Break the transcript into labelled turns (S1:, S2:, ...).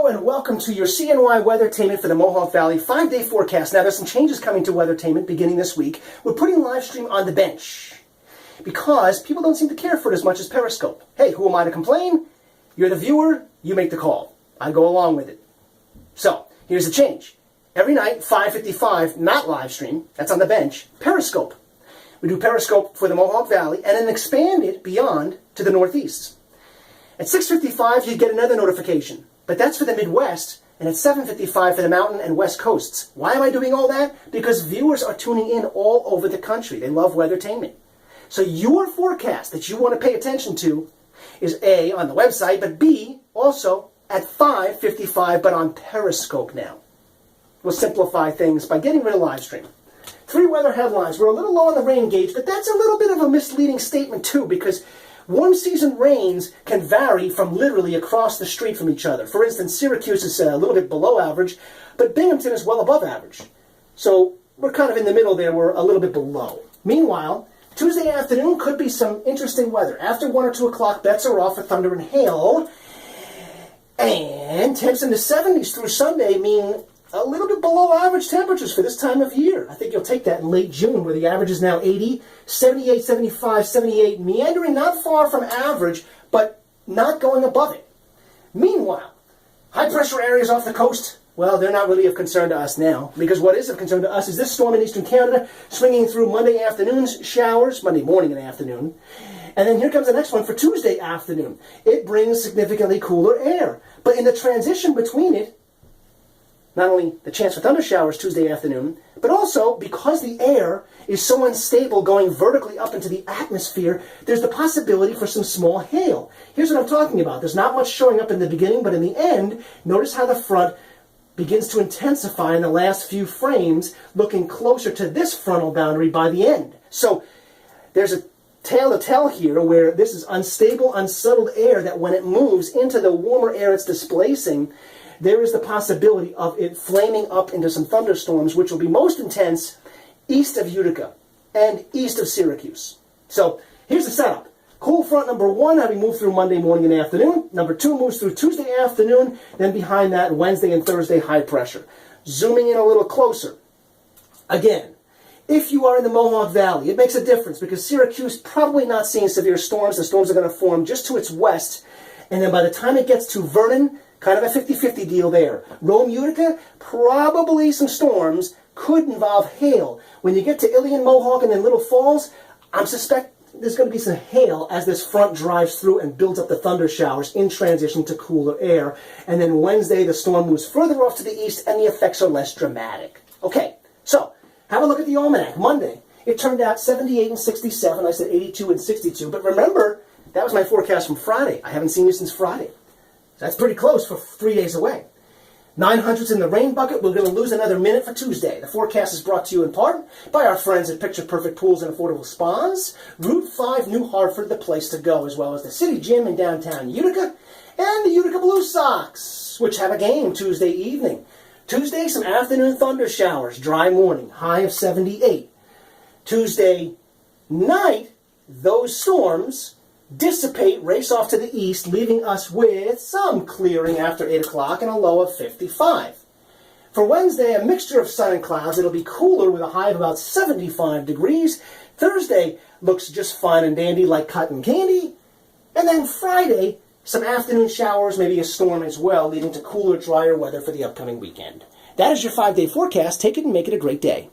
S1: and welcome to your CNY Weathertainment for the Mohawk Valley 5-day forecast. Now, there's some changes coming to Weathertainment beginning this week. We're putting live stream on the bench because people don't seem to care for it as much as Periscope. Hey, who am I to complain? You're the viewer, you make the call. I go along with it. So, here's the change. Every night, 5:55, not live stream, that's on the bench, Periscope. We do Periscope for the Mohawk Valley and then expand it beyond to the Northeast. At 6:55, you get another notification, but that's for the Midwest, and at 7:55 for the Mountain and West Coasts. Why am I doing all that? Because viewers are tuning in all over the country. They love Weathertainment. So your forecast that you want to pay attention to is A, on the website, but B, also at 5:55, but on Periscope now. We'll simplify things by getting rid of live stream. 3 weather headlines. We're a little low on the rain gauge, but that's a little bit of a misleading statement too, because warm season rains can vary from literally across the street from each other. For instance, Syracuse is a little bit below average, but Binghamton is well above average. So we're kind of in the middle there. We're a little bit below. Meanwhile, Tuesday afternoon could be some interesting weather. After 1 or 2 o'clock, bets are off for thunder and hail. And temps in the 70s through Sunday mean a little bit below average temperatures for this time of year. I think you'll take that in late June, where the average is now 80, 78, 75, 78, meandering not far from average, but not going above it. Meanwhile, high pressure areas off the coast, well, they're not really of concern to us now, because what is of concern to us is this storm in eastern Canada swinging through Monday afternoon's showers, Monday morning and afternoon. And then here comes the next one for Tuesday afternoon. It brings significantly cooler air. But in the transition between it, not only the chance for thunder showers Tuesday afternoon, but also because the air is so unstable going vertically up into the atmosphere, there's the possibility for some small hail. Here's what I'm talking about. There's not much showing up in the beginning, but in the end, notice how the front begins to intensify in the last few frames, looking closer to this frontal boundary by the end. So there's a tale to tell here where this is unstable, unsettled air that when it moves into the warmer air it's displacing, there is the possibility of it flaming up into some thunderstorms, which will be most intense east of Utica and east of Syracuse. So here's the setup. Cool front number 1 having moved through Monday morning and afternoon. Number 2 moves through Tuesday afternoon. Then behind that, Wednesday and Thursday, high pressure. Zooming in a little closer. Again, if you are in the Mohawk Valley, it makes a difference because Syracuse probably not seeing severe storms. The storms are going to form just to its west. And then by the time it gets to Vernon, kind of a 50-50 deal there. Rome, Utica, probably some storms, could involve hail. When you get to Ilion, Mohawk, and then Little Falls, I suspect there's going to be some hail as this front drives through and builds up the thunder showers in transition to cooler air. And then Wednesday, the storm moves further off to the east, and the effects are less dramatic. Okay, so have a look at the almanac. Monday, it turned out 78 and 67. I said 82 and 62. But remember, that was my forecast from Friday. I haven't seen you since Friday. That's pretty close for 3 days away. 900's in the rain bucket. We're going to lose another minute for Tuesday. The forecast is brought to you in part by our friends at Picture Perfect Pools and Affordable Spas, Route 5 New Hartford, the place to go, as well as the City Gym in downtown Utica, and the Utica Blue Sox, which have a game Tuesday evening. Tuesday, some afternoon thunder showers, dry morning, high of 78. Tuesday night, those storms dissipate, race off to the east, leaving us with some clearing after 8 o'clock and a low of 55. For Wednesday, a mixture of sun and clouds. It'll be cooler with a high of about 75 degrees. Thursday looks just fine and dandy like cotton candy. And then Friday, some afternoon showers, maybe a storm as well, leading to cooler, drier weather for the upcoming weekend. That is your 5-day forecast. Take it and make it a great day.